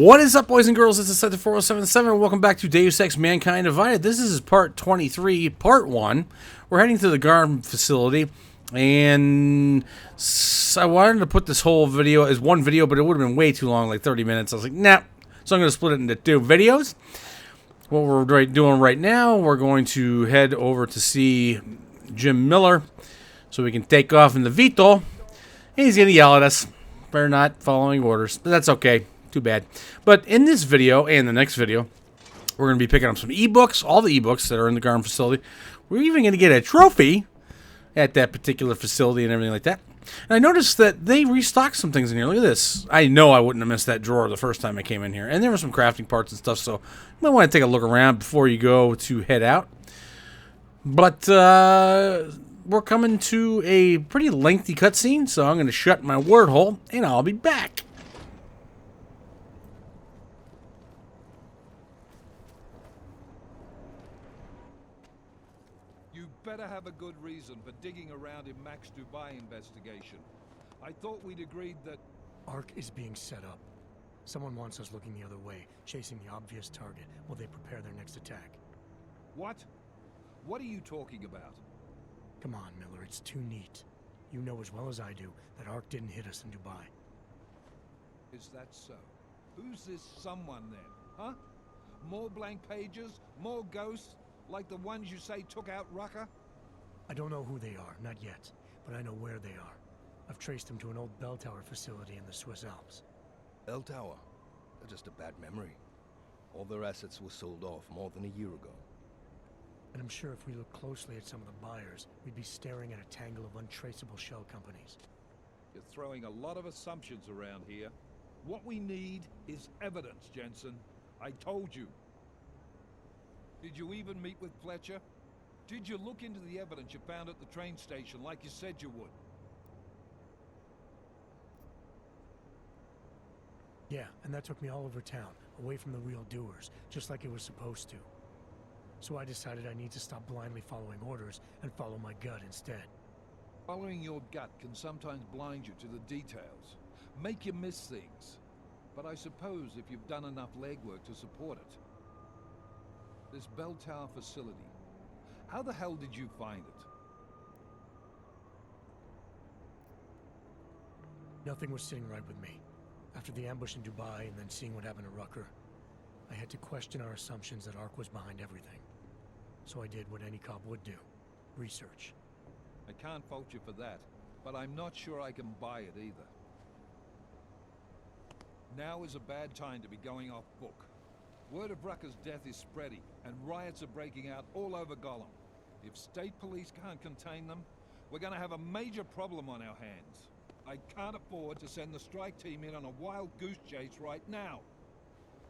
What is up, boys and girls? This is Sector 4077, and welcome back to Deus Ex Mankind Divided. This is part 23, part 1. We're heading to the GARM facility, and I wanted to put this whole video as one video, but it would have been way too long, like 30 minutes. I was like, nah. So I'm going to split it into two videos. What we're doing right now, we're going to head over to see Jim Miller so we can take off in the Vito, and he's going to yell at us for not following orders, but that's okay. Too bad. But in this video and the next video, we're going to be picking up some ebooks, all the ebooks that are in the GARM facility. We're even going to get a trophy at that particular facility and everything like that. And I noticed that they restocked some things in here. Look at this. I know I wouldn't have missed that drawer the first time I came in here. And there were some crafting parts and stuff, so you might want to take a look around before you go to head out. But we're coming to a pretty lengthy cutscene, so I'm going to shut my word hole, and I'll be back. Better have a good reason for digging around in Max Dubai investigation. I thought we'd agreed that... ARC is being set up. Someone wants us looking the other way, chasing the obvious target while they prepare their next attack. What? What are you talking about? Come on, Miller, it's too neat. You know as well as I do that ARC didn't hit us in Dubai. Is that so? Who's this someone then, huh? More blank pages? More ghosts? Like the ones you say took out Rucker? I don't know who they are, not yet, but I know where they are. I've traced them to an old bell tower facility in the Swiss Alps. Bell tower? They're just a bad memory. All their assets were sold off more than a year ago. And I'm sure if we look closely at some of the buyers, we'd be staring at a tangle of untraceable shell companies. You're throwing a lot of assumptions around here. What we need is evidence, Jensen. I told you. Did you even meet with Fletcher? Did you look into the evidence you found at the train station like you said you would? Yeah, and that took me all over town, away from the real doers, just like it was supposed to. So I decided I need to stop blindly following orders and follow my gut instead. Following your gut can sometimes blind you to the details, make you miss things. But I suppose if you've done enough legwork to support it. This bell tower facility. How the hell did you find it? Nothing was sitting right with me. After the ambush in Dubai and then seeing what happened to Rucker, I had to question our assumptions that ARC was behind everything. So I did what any cop would do. Research. I can't fault you for that, but I'm not sure I can buy it either. Now is a bad time to be going off book. Word of Rucker's death is spreading, and riots are breaking out all over Gollum. If state police can't contain them, we're gonna have a major problem on our hands. I can't afford to send the strike team in on a wild goose chase right now.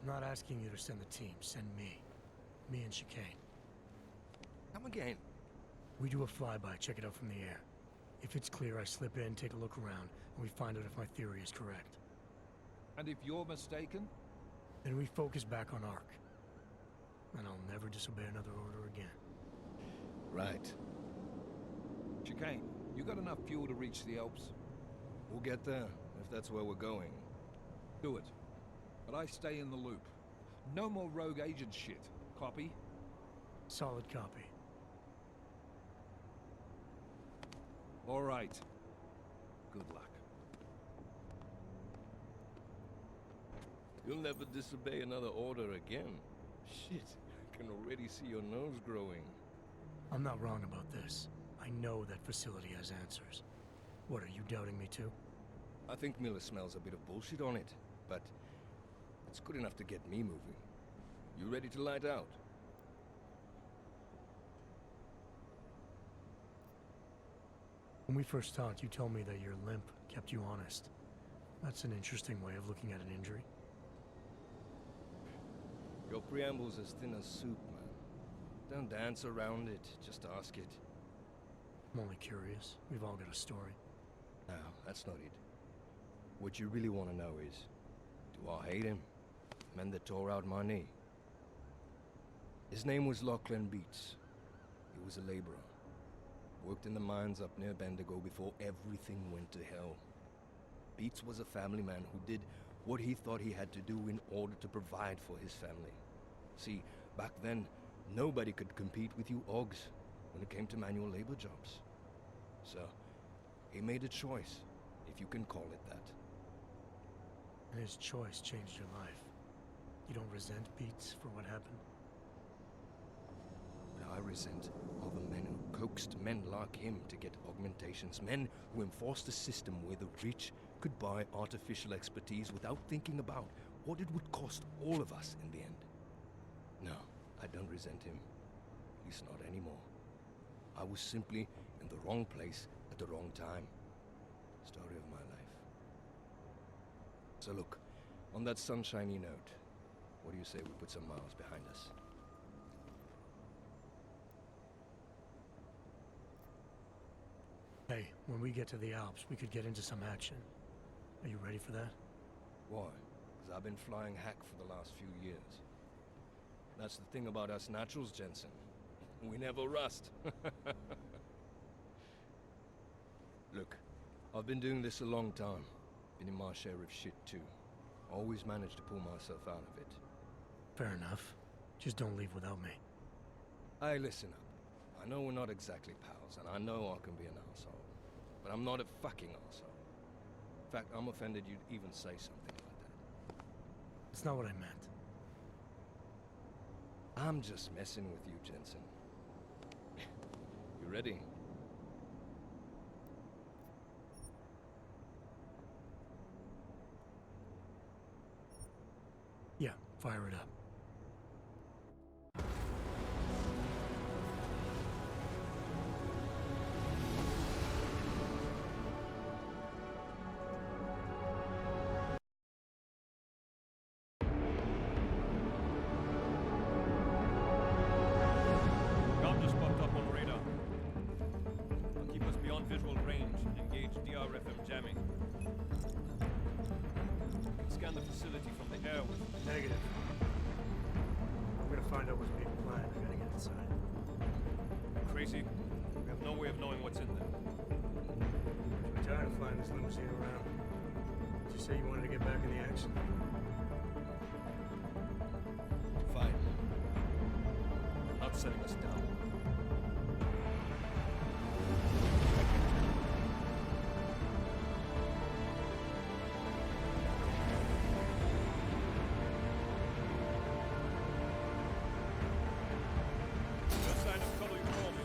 I'm not asking you to send the team, send me. Me and Chicane. Come again. We do a flyby, check it out from the air. If it's clear, I slip in, take a look around, and we find out if my theory is correct. And if you're mistaken? Then we focus back on ARC. And I'll never disobey another order again. Right. Chicane, you got enough fuel to reach the Alps? We'll get there, if that's where we're going. Do it. But I stay in the loop. No more rogue agent shit. Copy? Solid copy. All right. Good luck. You'll never disobey another order again. Shit, I can already see your nose growing. I'm not wrong about this. I know that facility has answers. What, are you doubting me too? I think Miller smells a bit of bullshit on it, but it's good enough to get me moving. You ready to light out? When we first talked, you told me that your limp kept you honest. That's an interesting way of looking at an injury. Your preamble's as thin as soup, man. Don't dance around it, just ask it. I'm only curious. We've all got a story. No, that's not it. What you really want to know is, do I hate him? Men that tore out my knee. His name was Lachlan Beats. He was a laborer. Worked in the mines up near Bendigo before everything went to hell. Beats was a family man who did what he thought he had to do in order to provide for his family. See, back then, nobody could compete with you Augs when it came to manual labor jobs. So, he made a choice, if you can call it that. And his choice changed your life. You don't resent Beats for what happened? What I resent are the men who coaxed men like him to get augmentations, men who enforced a system where the rich could buy artificial expertise without thinking about what it would cost all of us in the end. No, I don't resent him. At least not anymore. I was simply in the wrong place at the wrong time. Story of my life. So look, on that sunshiny note, what do you say we put some miles behind us? Hey, when we get to the Alps, we could get into some action. Are you ready for that? Why? Because I've been flying hack for the last few years. That's the thing about us naturals, Jensen. We never rust. Look, I've been doing this a long time. Been in my share of shit too. Always managed to pull myself out of it. Fair enough. Just don't leave without me. Hey, listen up. I know we're not exactly pals, and I know I can be an asshole. But I'm not a fucking asshole. In fact, I'm offended you'd even say something like that. That's not what I meant. I'm just messing with you, Jensen. You ready? Yeah, fire it up. GARM just popped up on radar. They'll keep us beyond visual range and engage DRFM jamming. We can scan the facility from the air with... Negative. I'm gonna find out what's being planned. I gotta get inside. Crazy. We have no way of knowing what's in there. I'm tired of flying this limousine around. Did you say you wanted to get back in the action? Fine. I'm not setting us down. No sign of color, you call me.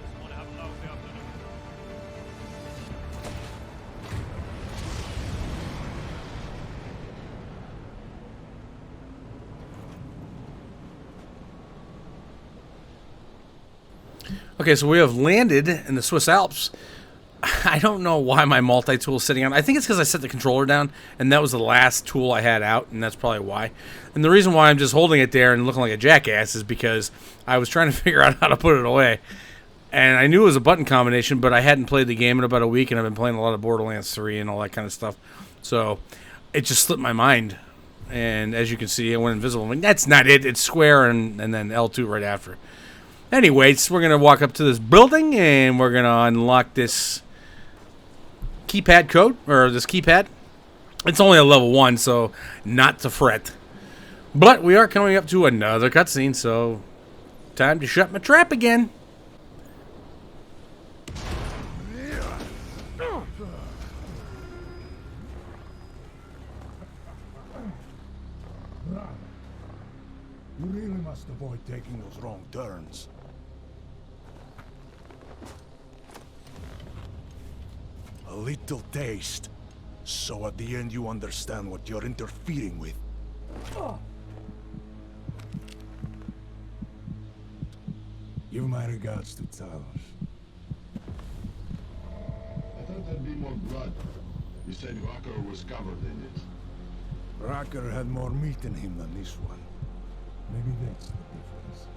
Just want to have a lousy afternoon. Okay, so we have landed in the Swiss Alps. I don't know why my multi-tool is sitting on. I think it's because I set the controller down, and that was the last tool I had out, and that's probably why. And the reason why I'm just holding it there and looking like a jackass is because I was trying to figure out how to put it away. And I knew it was a button combination, but I hadn't played the game in about a week, and I've been playing a lot of Borderlands 3 and all that kind of stuff. So it just slipped my mind. And as you can see, it went invisible. I'm like, that's not it. It's square and then L2 right after. Anyways, we're going to walk up to this building, and we're going to unlock this keypad code, or this keypad. It's only a level 1, so not to fret. But we are coming up to another cutscene, so time to shut my trap again. You really must avoid taking those wrong turns. A little taste, so at the end you understand what you're interfering with. Give my regards to Talos. I thought there'd be more blood. You said Rucker was covered in it. Rucker had more meat in him than this one. Maybe that's the difference.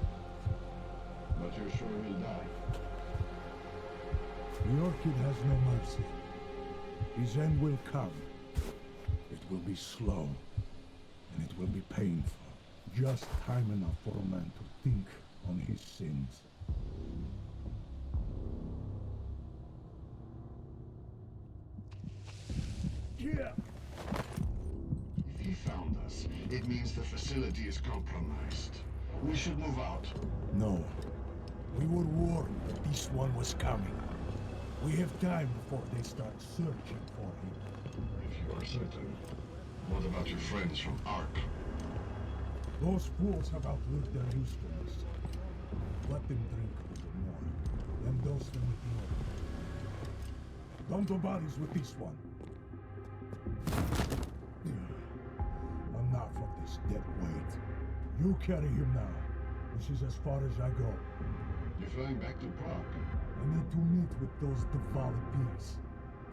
But you're sure he'll die? The Orchid has no mercy. His end will come. It will be slow, and it will be painful. Just time enough for a man to think on his sins. Yeah. us, it means the facility is compromised. We should move out. No. We were warned that this one was coming. We have time before they start searching for him. If you are certain. What about your friends from Ark? Those fools have outlived their usefulness. Let them drink a little more. Then dose them with more. Dump the bodies with this one. Enough of this dead weight. You carry him now. This is as far as I go. You're flying back to Prague. I need to meet with those Diwali pigs.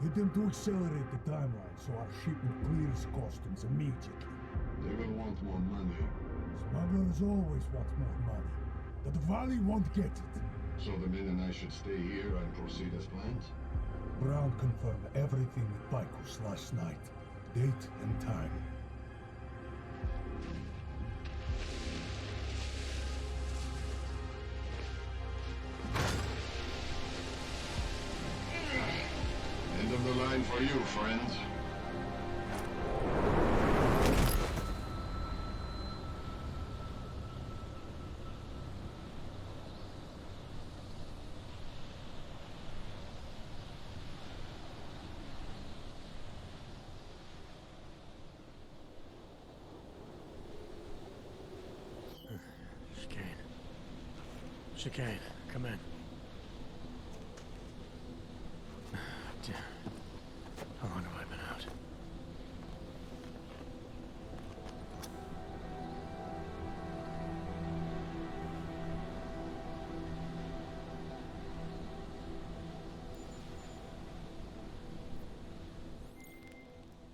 Get them to accelerate the timeline so our shipment clears customs immediately. They will want more money. Smugglers always want more money. The Diwali won't get it. So the men and I should stay here and proceed as planned? Brown confirmed everything with Baikus last night. Date and time. End of the line for you, friends. Chicane, come in. How long have I been out?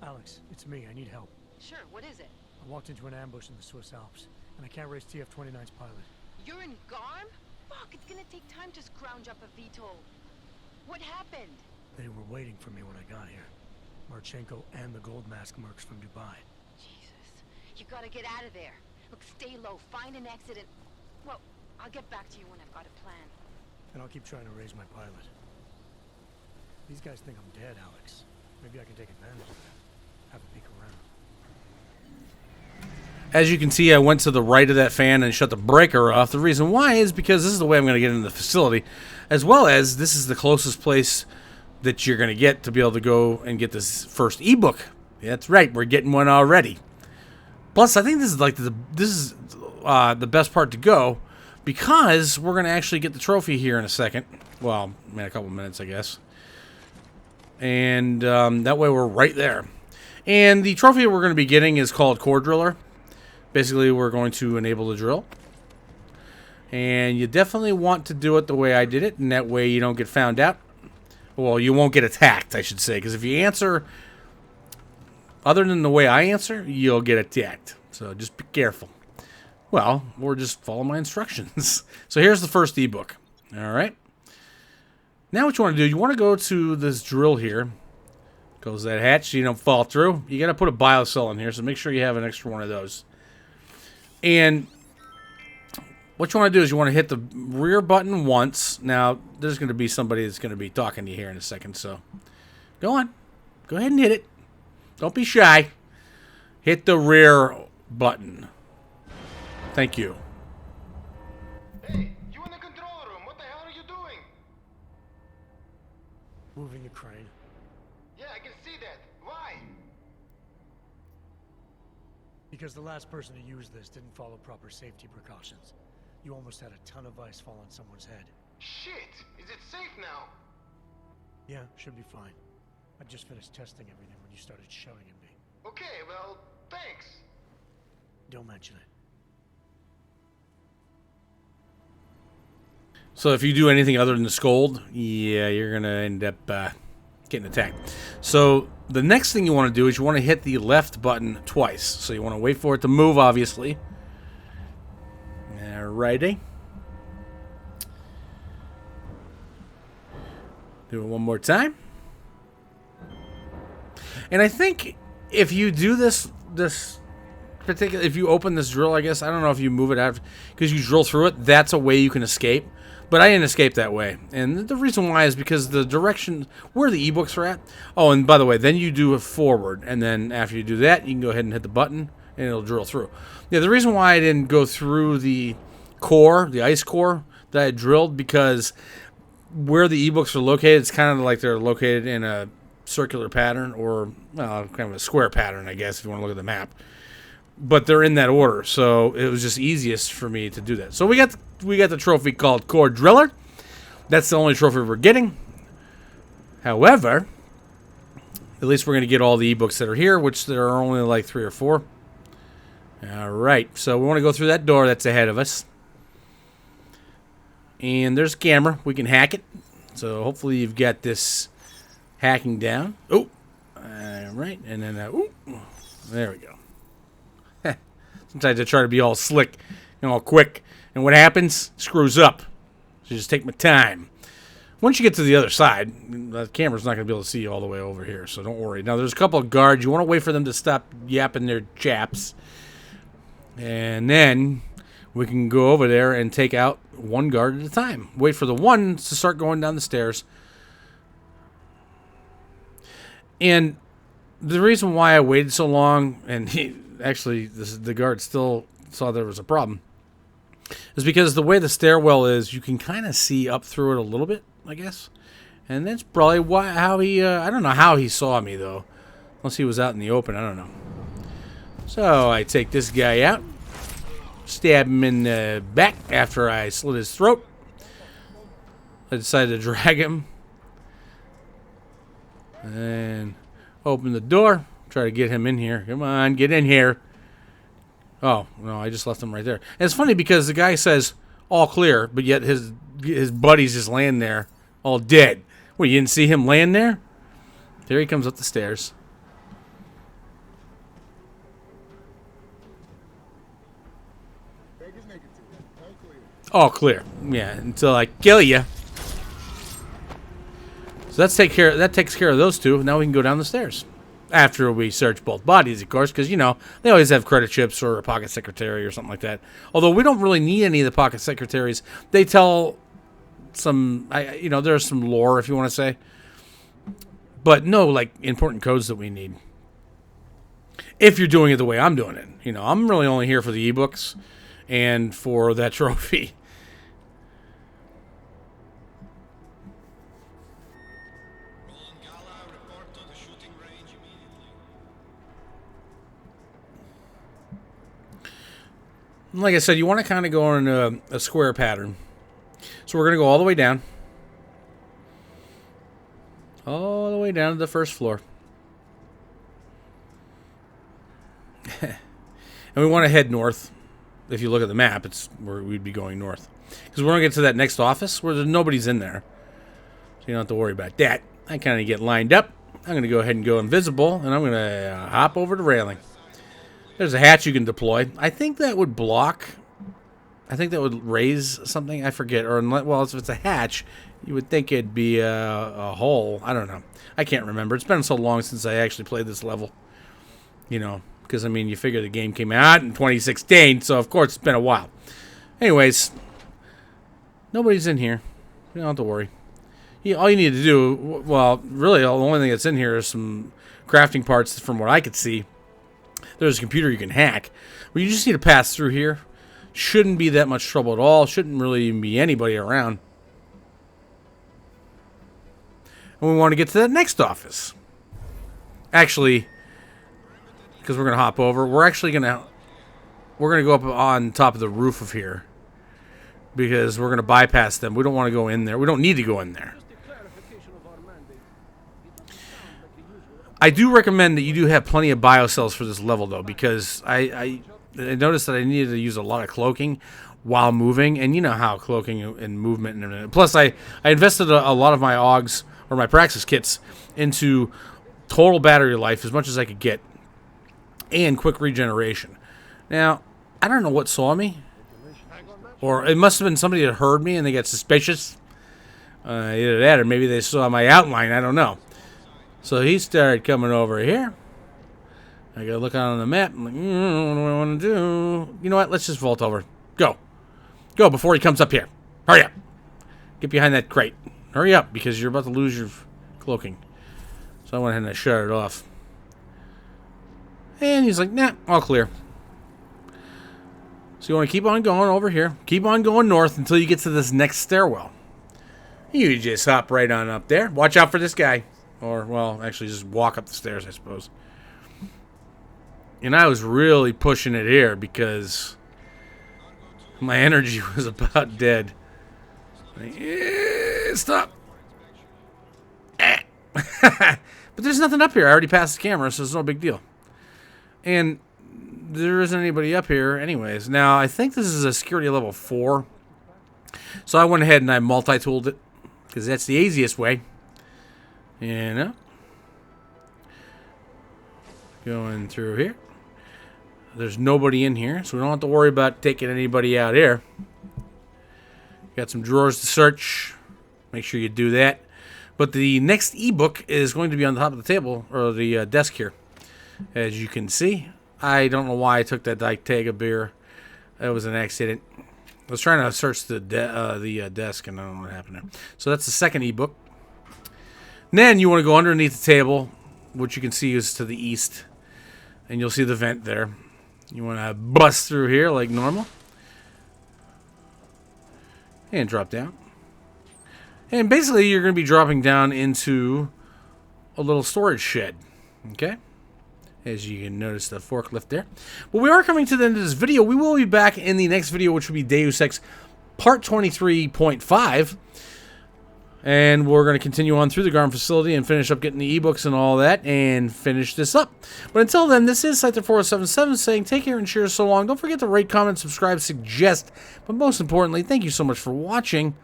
Alex, it's me. I need help. Sure, what is it? I walked into an ambush in the Swiss Alps, and I can't raise TF-29's pilot. You're in GARM? Fuck, it's gonna take time to scrounge up a VTOL. What happened? They were waiting for me when I got here. Marchenko and the gold mask mercs from Dubai. Jesus, you gotta get out of there. Look, stay low, find an exit and... Well, I'll get back to you when I've got a plan. And I'll keep trying to raise my pilot. These guys think I'm dead, Alex. Maybe I can take advantage of that. Have a peek around. As you can see, I went to the right of that fan and shut the breaker off. The reason why is because this is the way I'm going to get into the facility, as well as this is the closest place that you're going to get to be able to go and get this first ebook. Yeah, that's right, we're getting one already. Plus, I think this is like the best part to go, because we're going to actually get the trophy here in a second. Well, in a couple minutes, I guess. And that way we're right there. And the trophy we're going to be getting is called Core Driller. Basically, we're going to enable the drill. And you definitely want to do it the way I did it, and that way you don't get found out. Well, you won't get attacked, I should say, because if you answer other than the way I answer, you'll get attacked. So just be careful. Well, or just follow my instructions. So here's the first ebook. All right. Now what you want to do, you want to go to this drill here. Goes that hatch so you don't fall through. You got to put a biocell in here, so make sure you have an extra one of those. And what you want to do is you want to hit the rear button once. Now, there's going to be somebody that's going to be talking to you here in a second, so go on. Go ahead and hit it. Don't be shy. Hit the rear button. Thank you. Hey, you in the control room. What the hell are you doing? Moving the crane. Yeah, I can see that. Why? Because the last person to use this didn't follow proper safety precautions. You almost had a ton of ice fall on someone's head. Shit! Is it safe now? Yeah, should be fine. I just finished testing everything when you started shouting at me. Okay, well, thanks. Don't mention it. So if you do anything other than the scold, yeah, you're going to end up getting attacked. So the next thing you want to do is you want to hit the left button twice. So you want to wait for it to move, obviously. Alrighty. Do it one more time. And I think if you do this particular, if you open this drill, I guess, I don't know if you move it out because you drill through it, that's a way you can escape. But I didn't escape that way. And the reason why is because the direction where the ebooks are at. Oh, and by the way, then you do it forward. And then after you do that, you can go ahead and hit the button. and it'll drill through. Yeah, the reason why I didn't go through the core, the ice core that I drilled, because where the ebooks are located, it's kind of like they're located in a circular pattern, or kind of a square pattern, I guess, if you want to look at the map. But they're in that order, so it was just easiest for me to do that. So we got the trophy called Core Driller. That's the only trophy we're getting. However, at least we're going to get all the ebooks that are here, which there are only like 3 or 4. All right, so we want to go through that door that's ahead of us. And there's a camera. We can hack it. So hopefully you've got this hacking down. Oh, all right, and then ooh, there we go. Sometimes I try to be all slick and all quick, and what happens? Screws up. So just take my time. Once you get to the other side, the camera's not going to be able to see you all the way over here, so don't worry. Now, there's a couple of guards. You want to wait for them to stop yapping their chaps. And then we can go over there and take out one guard at a time. Wait for the one to start going down the stairs. And the reason why I waited so long, and the guard still saw there was a problem, is because the way the stairwell is, you can kind of see up through it a little bit, I guess. And that's probably how he, I don't know how he saw me, though. Unless he was out in the open, I don't know. So I take this guy out, stab him in the back after I slit his throat. I decided to drag him. And open the door. Try to get him in here. Come on, get in here. Oh, no, I just left him right there. And it's funny because the guy says all clear, but yet his buddy's just laying there all dead. What, you didn't see him laying there? There he comes up the stairs. All clear. Yeah, until I kill you. So that takes care of those two. Now we can go down the stairs. After we search both bodies, of course, because, you know, they always have credit chips or a pocket secretary or something like that. Although we don't really need any of the pocket secretaries. They tell some, there's some lore, if you want to say. But no, like, important codes that we need. If you're doing it the way I'm doing it. You know, I'm really only here for the ebooks and for that trophy. Like I said, you want to kind of go in a square pattern. So we're going to go all the way down. All the way down to the first floor. And we want to head north. If you look at the map, it's where we'd be going north. Because we're going to get to that next office where nobody's in there. So you don't have to worry about that. I kind of get lined up. I'm going to go ahead and go invisible. And I'm going to hop over the railing. There's a hatch you can deploy. I think that would block. I think that would raise something. I forget. Or, well, if it's a hatch, you would think it'd be a hole. I don't know. I can't remember. It's been so long since I actually played this level. You know, because, I mean, you figure the game came out in 2016, so, of course, it's been a while. Anyways, nobody's in here. You don't have to worry. All you need to do, well, really, the only thing that's in here is some crafting parts from what I could see. There's a computer you can hack. But you just need to pass through here. Shouldn't be that much trouble at all. Shouldn't really even be anybody around. And we want to get to that next office. Actually, because we're going to hop over, we're going to go up on top of the roof of here. Because we're going to bypass them. We don't want to go in there. We don't need to go in there. I do recommend that you do have plenty of biocells for this level, though, because I noticed that I needed to use a lot of cloaking while moving, and you know how cloaking and movement and plus I invested a lot of my AUGs or my Praxis kits into total battery life as much as I could get and quick regeneration. Now, I don't know what saw me, or it must have been somebody that heard me and they got suspicious. Either that or maybe they saw my outline. I don't know. So he started coming over here. I gotta look on the map. I'm like, what do I want to do? You know what? Let's just vault over. Go. Go before he comes up here. Hurry up. Get behind that crate. Hurry up, because you're about to lose your cloaking. So I went ahead and I shut it off. And he's like, nah, all clear. So you want to keep on going over here. Keep on going north until you get to this next stairwell. You just hop right on up there. Watch out for this guy. Or, well, actually just walk up the stairs, I suppose. And I was really pushing it here because my energy was about dead. Stop. But there's nothing up here. I already passed the camera, so it's no big deal. And there isn't anybody up here anyways. Now, I think this is a security level 4. So I went ahead and I multi-tooled it. Because that's the easiest way. You know? Going through here. There's nobody in here, so we don't have to worry about taking anybody out here. Got some drawers to search. Make sure you do that. But the next ebook is going to be on the top of the table, or the desk here. As you can see, I don't know why I took that Ditega beer. That was an accident. I was trying to search the desk, and I don't know what happened there. So that's the second ebook. And then you want to go underneath the table, which you can see is to the east. And you'll see the vent there. You want to bust through here like normal. And drop down. And basically, you're going to be dropping down into a little storage shed. Okay? As you can notice the forklift there. But we are coming to the end of this video. We will be back in the next video, which will be Deus Ex Part 23.5. And we're going to continue on through the GARM facility and finish up getting the ebooks and all that and finish this up. But until then, this is Scyther4077 saying take care and cheers so long. Don't forget to rate, comment, subscribe, suggest. But most importantly, thank you so much for watching.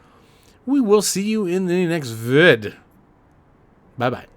We will see you in the next vid. Bye-bye.